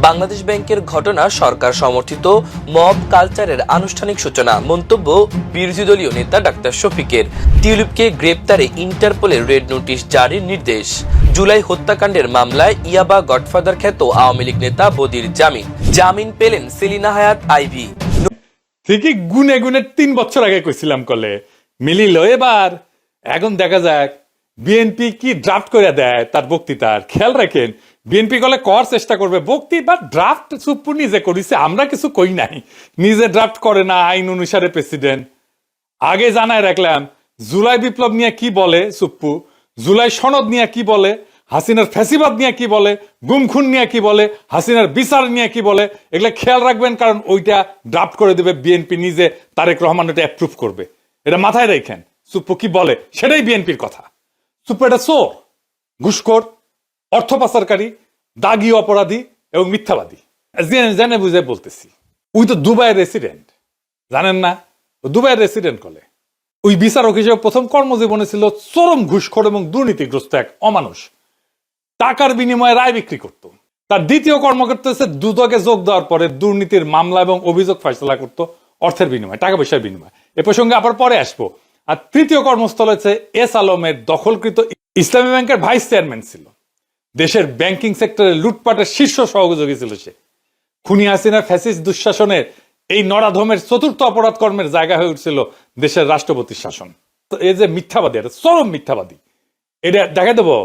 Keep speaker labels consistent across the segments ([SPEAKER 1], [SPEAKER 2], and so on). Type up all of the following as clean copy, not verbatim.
[SPEAKER 1] বাংলাদেশ ব্যাংকের ঘটনা সরকার সমর্থিত মব কালচারের আনুষ্ঠানিক সূচনা। মন্তব্য বিরোধী দলীয় নেতা ডাক্তার শফিকের। টিউলিপকে গ্রেপ্তারে ইন্টারপোলের রেড নোটিশ জারির নির্দেশ। জুলাই হত্যাকাণ্ডের মামলায় ইয়াবা গডফাদার খ্যাত আওয়ামী লীগ নেতা বদির জামিন পেলেন সেলিনা হায়াৎ আইভী।
[SPEAKER 2] ঠিকই গুনে গুনে 3 বছর আগে কইছিলাম কলে মিলিল। এবার এখন দেখা যাক বিএনপি কি ড্রাফট করে দেয় তার বক্তৃতার। খেয়াল রাখেন, বিএনপি কলে কর চেষ্টা করবে বক্তৃতা ড্রাফট সুপ্পু নিজে করিছে, আমরা কিছু কই নাই। নিজে ড্রাফট করে না, আইন অনুসারে প্রেসিডেন্ট। আগে জানায় রাখলাম জুলাই বিপ্লব নিয়ে কি বলে সুপ্পু, জুলাই সনদ নিয়ে কি বলে, হাসিনার ফ্যাসিবাদ নিয়ে কি বলে, গুমখুন নিয়ে কি বলে, হাসিনার বিচার নিয়ে কি বলে, এগুলা খেয়াল রাখবেন, কারণ ওইটা ড্রাফট করে দেবে বিএনপি নিজে। তারেক রহমান এটা অ্যাপ্রুভ করবে, এটা মাথায় রাখেন। সুপ্পু কি বলে সেটাই বিএনপির কথা। সুপ্পু এটা চোর, ঘুষখোর, অর্থ পাচারকারী, দাগী অপরাধী এবং মিথ্যাবাদী। জেনে বুঝে বলতেছি, ওই তো দুবাইয়ের রেসিডেন্ট, জানেন না? দুবাইয়ের রেসিডেন্ট কলে ওই বিচারক হিসেবে প্রথম কর্মজীবনে ছিল চরম ঘুষখোর এবং দুর্নীতিগ্রস্ত এক অমানুষ। টাকার বিনিময়ে রায় বিক্রি করত। তার দ্বিতীয় কর্মকর্তা হচ্ছে দুদকে যোগ দেওয়ার পরে দুর্নীতির মামলা এবং অভিযোগ ফয়সলা করত অর্থের বিনিময়ে, টাকা পয়সার বিনিময়ে। এ প্রসঙ্গে আবার পরে আসবো। আর তৃতীয় কর্মস্থল হচ্ছে এস আলমের দখলকৃত ইসলামী ব্যাংকের ভাইস চেয়ারম্যান ছিল। দেশের ব্যাংকিং সেক্টরে লুটপাটের শীর্ষ সহযোগী ছিল সে। খুনি হাসিনার ফ্যাসিস্ট দুঃশাসনের এই নরাধমের চতুর্থ অপরাধ কর্মের জায়গা হয়ে উঠছিল দেশের রাষ্ট্রপতির শাসন। তো এই যে মিথ্যাবাদী, এটা চরম মিথ্যাবাদী, এটা দেখাই দেবো।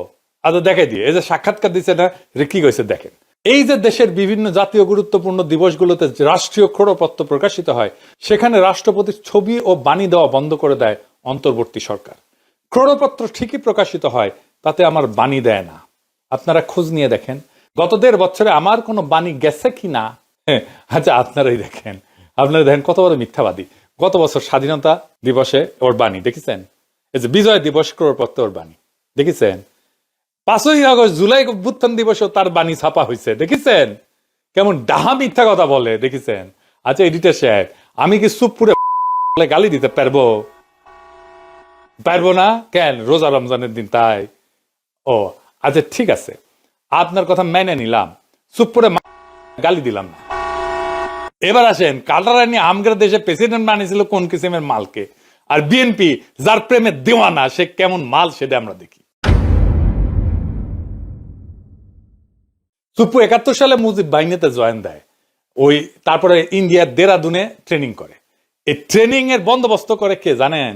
[SPEAKER 2] আজ দেখাই দিয়ে এই যে সাক্ষাৎকার দিচ্ছে না, কি কইছে দেখেন। এই যে দেশের বিভিন্ন জাতীয় গুরুত্বপূর্ণ দিবসগুলোতে রাষ্ট্রীয় ক্রোড়পত্র প্রকাশিত হয়, সেখানে রাষ্ট্রপতির ছবি ও বাণী দেওয়া বন্ধ করে দেয় অন্তর্বর্তী সরকার। ক্রোড়পত্র ঠিকই প্রকাশিত হয়, তাতে আমার বাণী দেয় না। আপনারা খোঁজ নিয়ে দেখেন গত 1.5 বছরে আমার কোনো বাণী গেছে কি না। আচ্ছা আপনারাই দেখেন, আপনারা দেখেন কত বড় মিথ্যাবাদী। গত বছর স্বাধীনতা দিবসে ওর বাণী দেখেছেন, এই যে বিজয় দিবস ক্রোড়পত্র ওর বাণী দেখেছেন। 5ই আগস্ট জুলাই অভ্যুত্থান দিবসেও তার বাণী ছাপা হয়েছে দেখেছেন। কেমন ডাহা মিথ্যা কথা বলে দেখেছেন। আচ্ছা এডিটর সাহেব, আমি কি সুপ্পুরে গালি দিতে পারবো না? কেন, রোজা রমজানের দিন তাই? ও আচ্ছা ঠিক আছে, আপনার কথা মেনে নিলাম, সুপ্পুরে গালি দিলাম না। এবার আসেন, কাটারানি আমগের দেশে প্রেসিডেন্ট বানিয়েছিল কোন কিসিমের মালকে, আর বিএনপি যার প্রেমে দেওয়ানা সে কেমন মাল সেটা আমরা দেখি। সুপ্পু 71 সালে মুজিব বাহিনীতে জয়েন দেয়। ওই তারপরে ইন্ডিয়ার দেরাদুনে ট্রেনিং করে। এই ট্রেনিং এর বন্দোবস্ত করে কে জানেন?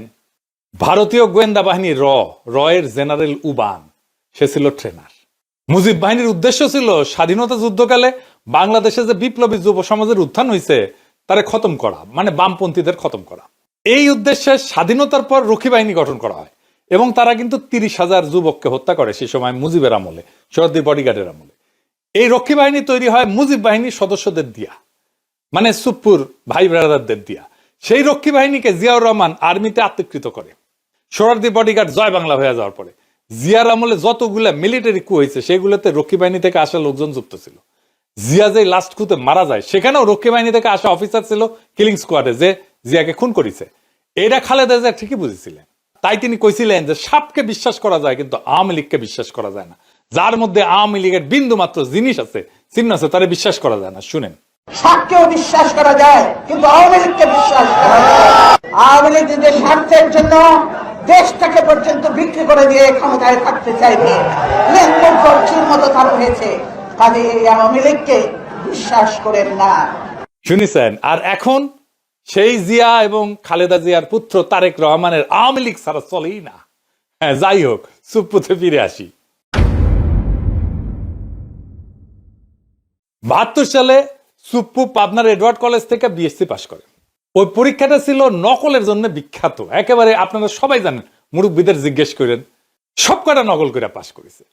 [SPEAKER 2] ভারতীয় গোয়েন্দা বাহিনী র এর জেনারেল উবান, সে ছিল ট্রেনার। মুজিব বাহিনীর উদ্দেশ্য ছিল স্বাধীনতা যুদ্ধকালে বাংলাদেশে যে বিপ্লবী যুব সমাজের উত্থান হয়েছে তারে খতম করা, মানে বামপন্থীদের খতম করা। এই উদ্দেশ্যে স্বাধীনতার পর রক্ষী বাহিনী গঠন করা হয় এবং তারা কিন্তু 30,000 যুবককে হত্যা করে সেই সময় মুজিবের আমলে, শহীদ বডিগার্ডের আমলে। এই রক্ষী বাহিনী তৈরি হয় মুজিব বাহিনীর সদস্যদের দিয়া, মানে সুপ্পুর ভাই ব্রাদারদের দিয়া। সেই রক্ষী বাহিনীকে জিয়াউর রহমান আর্মিতে আত্মীকৃত করে। সোহরাওয়ার্দী বডিগার্ড জয় বাংলা হয়ে যাওয়ার পরে জিয়ার আমলে যতগুলা মিলিটারি কু হয়েছে সেগুলোতে রক্ষী বাহিনী থেকে আসা লোকজন যুক্ত ছিল। জিয়া যে লাস্ট কুতে মারা যায় সেখানেও রক্ষী বাহিনী থেকে আসা অফিসার ছিল কিলিং স্কোয়াডে, যে জিয়াকে খুন করেছে। এটা খালেদা জিয়া ঠিকই বুঝেছিলেন। তাই তিনি কইছিলেন যে সাপকে বিশ্বাস করা যায় কিন্তু আওয়ামী লীগকে বিশ্বাস করা যায় না। যার মধ্যে আওয়ামী লীগের বিন্দু মাত্র জিনিস আছে, চিহ্ন আছে, তারে বিশ্বাস করা যায় না। শুনেন,
[SPEAKER 3] সাপকেও বিশ্বাস করা যায় কিন্তু আওয়ামী লীগকে বিশ্বাস করা যায়। আওয়ামী লীগ নিজের স্বার্থের জন্য দেশটাকে পর্যন্ত বিক্রি করে দিয়ে ক্ষমতায় থাকতে চাইবে, লেনদেন করছির মতো তারা হয়েছে। কাজে এই আওয়ামী লীগকে বিশ্বাস করেন না।
[SPEAKER 2] শুনেছেন? আর এখন সেই জিয়া এবং খালেদা জিয়ার পুত্র তারেক রহমানের আওয়ামী লীগ ছাড়া চলেই না। হ্যাঁ, যাই হোক, সুপ্পুতে ফিরে আসি। 72 সালে সুপ্পু পাবনার এডওয়ার্ড কলেজ থেকে বিএসসি পাশ করে। ওই পরীক্ষাটা ছিল নকলের জন্য বিখ্যাত, একেবারে আপনারা সবাই জানেন, মুরব্বীদের জিজ্ঞেস করেন, সব কটা নকল করে পাশ করেছে।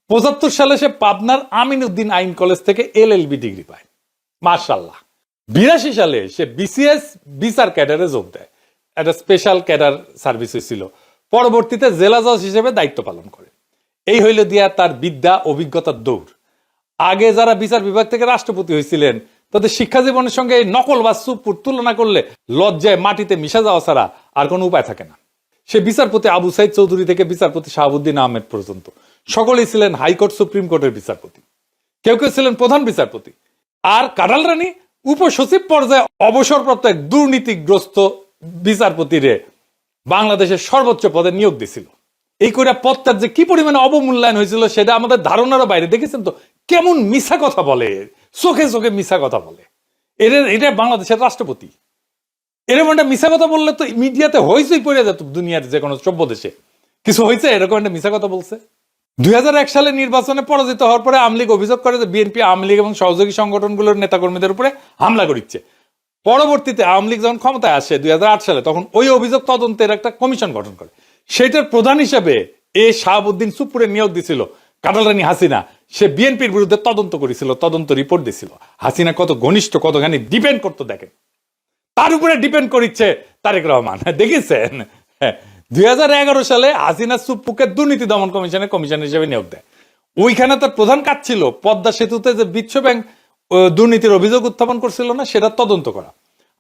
[SPEAKER 2] 75 সালে সে পাবনার আমিনউদ্দিন আইন কলেজ থেকে এলএলবি ডিগ্রি পায়, মাশাআল্লাহ। 82 সালে সে বিসিএস বিচার ক্যাডারে যোগ দেয়, একটা স্পেশাল ক্যাডার সার্ভিস হয়েছিল। পরবর্তীতে জেলা জজ হিসেবে দায়িত্ব পালন করে। এই হইল দিয়া তার বিদ্যা অভিজ্ঞতার দৌড়। আগে যারা বিচার বিভাগ থেকে রাষ্ট্রপতি হয়েছিলেন তাদের শিক্ষা জীবনের সঙ্গে এই নকল বা সুপ্পুর তুলনা করলে লজ্জায় মাটিতে মিশা যাওয়া ছাড়া আর কোনো উপায় থাকে না। সে বিচারপতি আবু সাইদ চৌধুরী থেকে বিচারপতি শাহাবুদ্দিন আহমেদ পর্যন্ত সকলেই ছিলেন হাইকোর্ট সুপ্রিম কোর্টের বিচারপতি। কেউ কেউ ছিলেন প্রধান বিচারপতি। আর কাঁঠাল রানী উপসচিব পর্যায়ে অবসরপ্রাপ্ত এক দুর্নীতিগ্রস্ত বিচারপতিরে বাংলাদেশের সর্বোচ্চ পদে নিয়োগ দিছিল। এই করে পদটার যে কি পরিমাণে অবমূল্যায়ন হয়েছিল সেটা আমাদের ধারণারও বাইরে। দেখেছেন তো কেমন মিছা কথা বলে, চোখে চোখে মিছা কথা বলে। এটা বাংলাদেশের রাষ্ট্রপতি। এরকম একটা মিছা কথা বললে তো মিডিয়াতে হইচই পড়ে যেত দুনিয়ার যে কোনো সভ্য দেশে। কিছু হয়েছে এরকম একটা মিছা কথা বলছে। 2001 সালে নির্বাচনে পরাজিত হওয়ার পরে আওয়ামী লীগ অভিযোগ করে যে বিএনপি, আওয়ামী লীগ এবং সহযোগী সংগঠনগুলোর নেতাকর্মীদের উপরে হামলা করিচ্ছে। পরবর্তীতে আওয়ামী লীগ যখন ক্ষমতায় আসে 2008 সালে, তখন ওই অভিযোগ তদন্তের একটা কমিশন গঠন করে। সেটার প্রধান হিসেবে শাহাবুদ্দিন সুপ্পুরে নিয়োগ দিছিল কাঁঠাল রানী হাসিনা। সে বিএনপির বিরুদ্ধে তদন্ত করেছিল, তদন্ত রিপোর্ট দিছিল। হাসিনা কত ঘনিষ্ঠ, কতখানি ডিপেন্ড করতো দেখেন। তার উপরে ডিপেন্ড করিচ্ছে তারেক রহমান। দেখেছেন 2011 সালে হাসিনা সুপ্পুকে দুর্নীতি দমন কমিশনের কমিশনার হিসেবে নিয়োগ দেয়। ওইখানে তার প্রধান কাজ ছিল পদ্মা সেতুতে যে বিশ্ব ব্যাংক দুর্নীতির অভিযোগ উত্থাপন করছিল না, সেটা তদন্ত করা।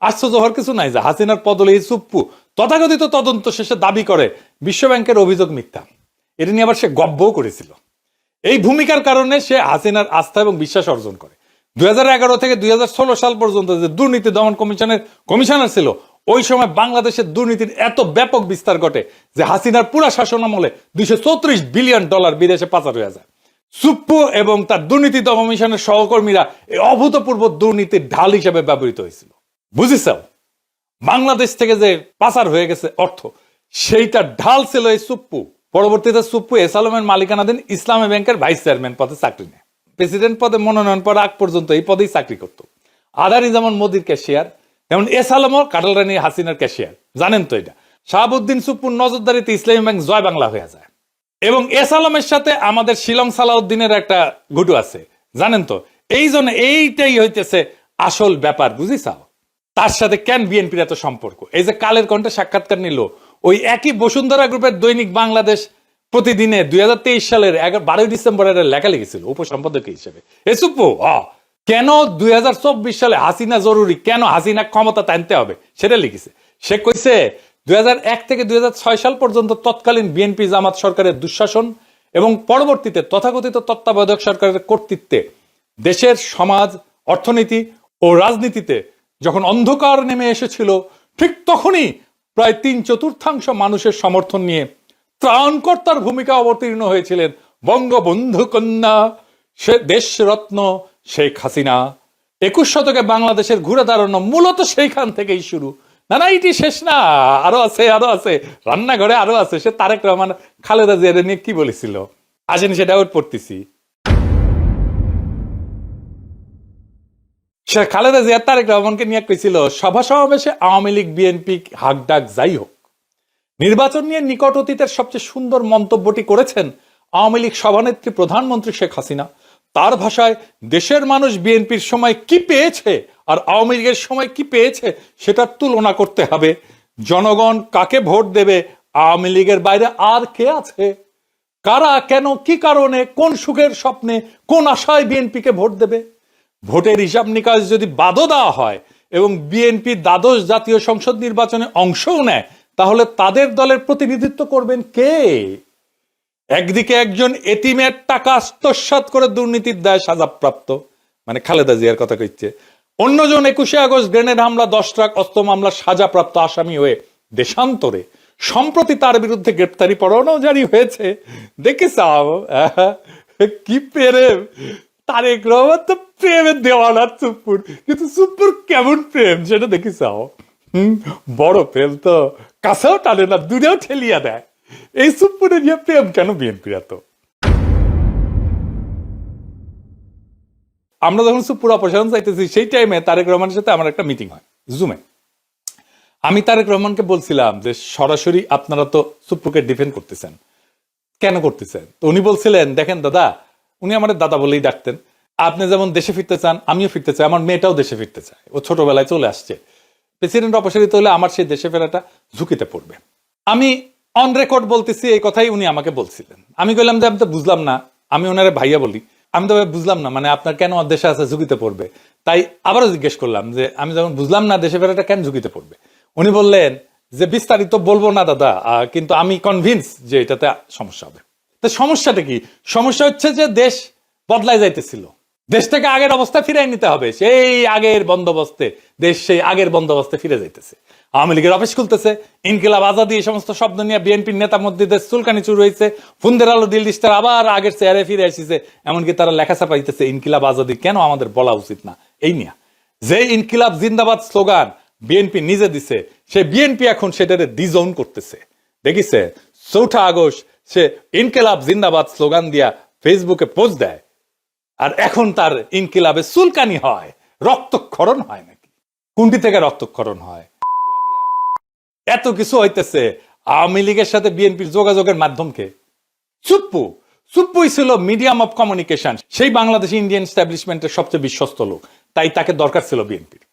[SPEAKER 2] আশ্চর্য হওয়ার কিছু নাই যে হাসিনার পদলে এই সুপ্পু তথাকথিত তদন্ত শেষে দাবি করে বিশ্ব ব্যাংকের অভিযোগ মিথ্যা। এটা নিয়ে আবার সে গব্বও করেছিল। এই ভূমিকার কারণে সে হাসিনার আস্থা এবং বিশ্বাস অর্জন করে। 2011 থেকে 2016 সাল পর্যন্ত যে দুর্নীতি দমন কমিশনের কমিশনার ছিল, ওই সময় বাংলাদেশের দুর্নীতির এত ব্যাপক বিস্তার ঘটে যে হাসিনার পুরা শাসনামলে $234 বিলিয়ন বিদেশে পাচার হয়ে যায়। সুপ্পু এবং তার দুর্নীতি দমন কমিশনের সহকর্মীরা এই অভূতপূর্ব দুর্নীতির ঢাল হিসেবে ব্যবহৃত হয়েছিল। বুঝেছ? বাংলাদেশ থেকে যে পাচার হয়ে গেছে অর্থ, সেইটার ঢাল ছিল এই সুপ্পু। পরবর্তীতে সুপ্পু এস আলমের মালিকানাধীন ইসলামী ব্যাংকের ভাইস চেয়ারম্যান পদে চাকরি নেয়। প্রেসিডেন্ট পদে মনোনয়ন পাওয়ার আগ পর্যন্ত এই পদেই চাকরি করত। আদানি যেমন মোদির ক্যাশিয়ার, যেমন এস আলমও কাঁঠাল রানী হাসিনার ক্যাশিয়ার। জানেন তো এটা। শাহাবুদ্দিন সুপ্পুর নজরদারিতে ইসলামী ব্যাংক জয় বাংলা হয়ে যায়। এবং এস আলমের সাথে আমাদের শিলং সালাউদ্দিনের একটা ঘুটু আছে, জানেন তো। এই জন্য এইটাই হইতেছে আসল ব্যাপার, বুঝিসাও। তার সাথে কেন বিএনপির এত সম্পর্ক? এই যে কালের কণ্ঠে সাক্ষাৎকার নিল, ওই একই বসুন্ধরা গ্রুপের দৈনিক বাংলাদেশ প্রতিদিনে 2023 সালের 12 ডিসেম্বরের লেখা লিখেছিল উপসম্পাদক হিসেবে। এ সুপ্পু কেন 2024 সালে হাসিনা জরুরি, কেন হাসিনা ক্ষমতা টানতে হবে সেটা লিখেছে। সে কইছে 2001 থেকে 2006 সাল পর্যন্ত তৎকালীন বিএনপি জামাত সরকারের দুঃশাসন এবং পরবর্তীতে তথাকথিত তত্ত্বাবধায়ক সরকারের কর্তৃত্বে দেশের সমাজ, অর্থনীতি ও রাজনীতিতে যখন অন্ধকার নেমে এসেছিল, ঠিক তখনই প্রায় 3/4 মানুষের সমর্থন নিয়ে ত্রাণকর্তার ভূমিকা অবতীর্ণ হয়েছিলেন বঙ্গবন্ধু কন্যা দেশরত্ন শেখ হাসিনা। 21 শতকে বাংলাদেশের ঘুরে দাঁড়ানো মূলত সেইখান থেকেই শুরু। না এটি শেষ না, আরো আছে রান্নাঘরে আরো আছে। সে তারেক রহমান খালেদা জিয়া নিয়ে কি বলেছিল, আসেন সেটা আউট পড়তেছি। সে খালেদা জিয়া তারেক রহমানকে নিয়ে কইছিল, সভা সমাবেশে আওয়ামী লীগ বিএনপি হাক ডাক যাই হোক, নির্বাচন নিয়ে নিকট অতীতের সবচেয়ে সুন্দর মন্তব্যটি করেছেন আওয়ামী লীগ সভানেত্রী প্রধানমন্ত্রী শেখ হাসিনা। তার ভাষায়, দেশের মানুষ বিএনপির সময় কি পেয়েছে আর আওয়ামী লীগের সময় কি পেয়েছে সেটার তুলনা করতে হবে। জনগণ কাকে ভোট দেবে, আওয়ামী লীগের বাইরে আর কে আছে? কারা, কেন, কি কারণে, কোন সুখের স্বপ্নে, কোন আশায় বিএনপিকে ভোট দেবে? ভোটের হিসাব নিকাশ যদি বাদও দেওয়া হয় এবং বিএনপি দ্বাদশ জাতীয় সংসদ নির্বাচনে অংশও নেয়, তাহলে তাদের দলের প্রতিনিধিত্ব করবেন কে? একদিকে একজন এতিমের টাকা আত্মসাৎ করে দুর্নীতির দায়ে সাজাপ্রাপ্ত, মানে খালেদা জিয়ার কথা কইছে, অন্যজন 21শে আগস্ট গ্রেনেড হামলা, 10 ট্রাক অস্ত্র মামলার সাজাপ্রাপ্ত আসামি হয়ে দেশান্তরে। সম্প্রতি তার বিরুদ্ধে গ্রেপ্তারি পরোয়ানাও জারি হয়েছে। দেখিসাও কি প্রেম! তারেক রহমান তো প্রেমের দেওয়ানা সুপ্পুর, কিন্তু সুপ্পুর কেমন প্রেম সেটা দেখিসাও। বড় প্রেম তো কাছেও টানে না, দূরেও ঠেলিয়া দেয়। এই সুপ্পুরে নিয়ে প্রেম কেন বিএনপির এত? আমরা যখন সুপ্পুর অপসারণ চাইতেছি, সেই টাইমে তারেক রহমানের সাথে আমার একটা মিটিং হয় জুমে। আমি তারেক রহমানকে বলছিলাম যে সরাসরি আপনারা তো সুপ্পুকে ডিফেন্ড করতেছেন, কেন করতেছেন? তো উনি বলছিলেন, দেখেন দাদা, উনি আমাদের দাদা বলেই ডাকতেন, আপনি যেমন দেশে ফিরতে চান, আমিও ফিরতে চাই, আমার মেয়েটাও দেশে ফিরতে চায়, ও ছোটবেলায় চলে আসছে। প্রেসিডেন্ট অপসারিত হলে আমার সেই দেশে ফেরাটা ঝুঁকিতে পড়বে। আমি অন রেকর্ড বলতেছি, এই কথাই উনি আমাকে বলছিলেন। আমি বললাম যে আমি তো বুঝলাম না, আমি ওনারে ভাইয়া বলি, আমি তো বুঝলাম না, মানে আপনার কেন দেশে আছে ঝুঁকিতে পড়বে? তাই আবারও জিজ্ঞেস করলাম যে আমি যখন বুঝলাম না দেশে ফেরাটা কেন ঝুঁকিতে পড়বে, উনি বললেন যে বিস্তারিত বলবো না দাদা, কিন্তু আমি কনভিন্স যে এটাতে সমস্যা হবে। তো সমস্যাটা কি? সমস্যা হচ্ছে যে দেশ বদলায় যাইতেছিল, দেশটাকে আগের অবস্থা ফিরিয়ে নিতে হবে, সেই আগের বন্দোবস্তে, দেশ সেই আগের বন্দোবস্তে ফিরে যাইতেছে। আওয়ামী লীগের অফিস খুলতেছে, ইনকিলাব আজাদি, এই সমস্ত শব্দ নিয়ে বিএনপির নেতা মন্ত্রীদের চুলকানি শুরু হয়েছে, ফুন্দের আলো দিল দিস্টার আবার আগের চেয়ারে ফিরে এসেছে, এমনকি তারা লেখা ছাপাইতেছে ইনকিলাব আজাদি কেন আমাদের বলা উচিত না। এই নিয়ে যে ইনকিলাব জিন্দাবাদ স্লোগান বিএনপি নিজে দিছে, সে বিএনপি এখন সেটারে ডিজোন করতেছে। দেখিছে 4 আগস্ট সে ইনকিলাব জিন্দাবাদ স্লোগান দিয়া ফেসবুকে পোস্ট দেয়, আর এখন তার ইনকিলাবে চুলকানি হয়, রক্তক্ষরণ হয় নাকি? কোনটি থেকে রক্তক্ষরণ হয়? এত কিছু হইতেছে আওয়ামী লীগের সাথে বিএনপির যোগাযোগের মাধ্যমকে। চুপ্পুই ছিল মিডিয়াম অফ কমিউনিকেশন, সেই বাংলাদেশি ইন্ডিয়ান এস্টাবলিশমেন্টের সবচেয়ে বিশ্বস্ত লোক, তাই তাকে দরকার ছিল বিএনপির।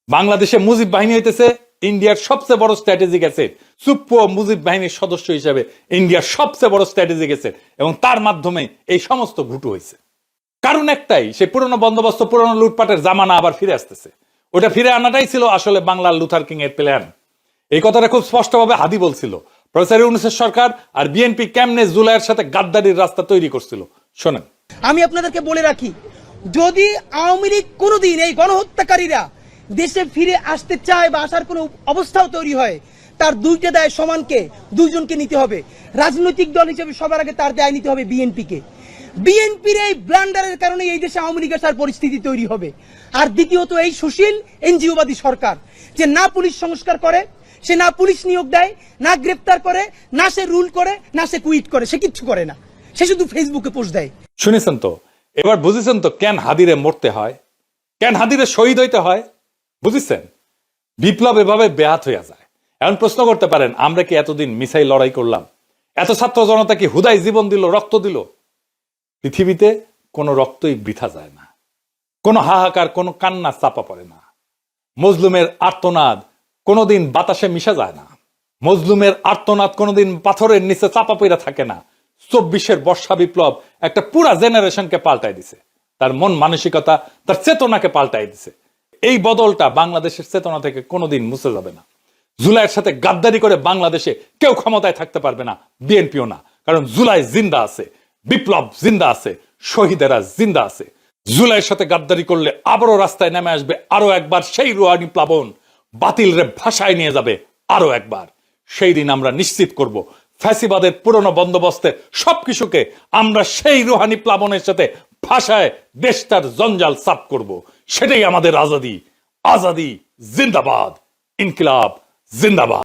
[SPEAKER 2] বাংলাদেশে মুজিব বাহিনী হইতেছে ইন্ডিয়ার সবচেয়ে বড় স্ট্র্যাটেজিক অ্যাসেট। চুপ্পু মুজিব বাহিনীর সদস্য হিসেবে ইন্ডিয়ার সবচেয়ে বড় স্ট্র্যাটেজিক অ্যাসেট, এবং তার মাধ্যমে এই সমস্ত ঘুটু হয়েছে। কারণ একটাই, সে পুরনো বন্দোবস্ত, পুরনো লুটপাটের জামানা আবার ফিরে আসতেছে। ওটা ফিরে আনাটাই ছিল আসলে বাংলার লুথার কিং এর প্ল্যান। এই কথাটা খুব স্পষ্টভাবে হাদি বলছিল। প্রফেসর ইউনূসের সরকার আর বিএনপি কেমনে জুলাইয়ের সাথে গাদ্দারির রাস্তা তৈরি করছিল শোনেন।
[SPEAKER 4] আমি আপনাদেরকে বলে রাখি, যদি আওয়ামী লীগ কোনোদিন এই গণহত্যাকারীরা দেশে ফিরে আসতে চায় বা আসার কোনো অবস্থাও তৈরি হয়, তার দুইটা দায় সমানকে, দুইজনকে নিতে হবে। রাজনৈতিক দল হিসেবে সবার আগে তার দায় নিতে হবে বিএনপিকে। বিএনপির এই ব্লান্ডারের কারণে এই দেশে আওয়ামী লীগের আসার পরিস্থিতি তৈরি হবে। আর দ্বিতীয়ত এই সুশীল এনজিওবাদী সরকার, যে না পুলিশ সংস্কার করে, সে না পুলিশ নিয়োগ দেয়, না গ্রেপ্তার করে, না সে রুল করে, না সে কুইট করে, সে কিচ্ছু করে না, সে শুধু ফেসবুকে পোস্ট দেয়।
[SPEAKER 2] শুনেছেন তো, এবার বুঝেছেন তো কেন হাদিরে মরতে হয়, কেন হাদিরে শহীদ হইতে হয়, বুঝেছেন? বিপ্লব এভাবে ব্যাহত হইয়া যায়। এখন প্রশ্ন করতে পারেন, আমরা কি এতদিন মিসাই লড়াই করলাম? এত ছাত্র জনতা কি হুদাই জীবন দিল, রক্ত দিল? পৃথিবীতে কোনো রক্তই বৃথা যায় না, কোনো হাহাকার, কোনো কান্না চাপা পড়ে না। মজলুমের আর্তনাদ কোনোদিন বাতাসে মিশা যায় না, মজলুমের আর্তনাদ কোনোদিন পাথরের নিচে চাপা পড়া থাকে না। 24-এর বর্ষা বিপ্লব একটা পুরা জেনারেশনকে পাল্টাই দিছে, তার মন মানসিকতা, তার চেতনাকে পাল্টাই দিছে। এই বদলটা বাংলাদেশের চেতনা থেকে কোনোদিন মুছে যাবে না। জুলাইয়ের সাথে গাদ্দারি করে বাংলাদেশে কেউ ক্ষমতায় থাকতে পারবে না, বিএনপিও না। কারণ জুলাই জিন্দা আছে, বিপ্লব জিন্দা আছে, শহীদেরা জিন্দা আছে। জুলাইয়ের সাথে গাদ্দারি করলে আবারও রাস্তায় নেমে আসবে আরো একবার সেই রুহানি প্লাবন, বাতিল রে ভাষায় নিয়ে যাবে আরো একবার। সেই দিন আমরা নিশ্চিত করব ফ্যাসিবাদের পুরনো বন্দোবস্তের সবকিছুকে আমরা সেই রুহানি প্লাবনের সাথে ভাষায় দেশটার জঞ্জাল সাফ করব। সেটাই আমাদের আজাদি। আজাদি জিন্দাবাদ, ইনকিলাব জিন্দাবাদ।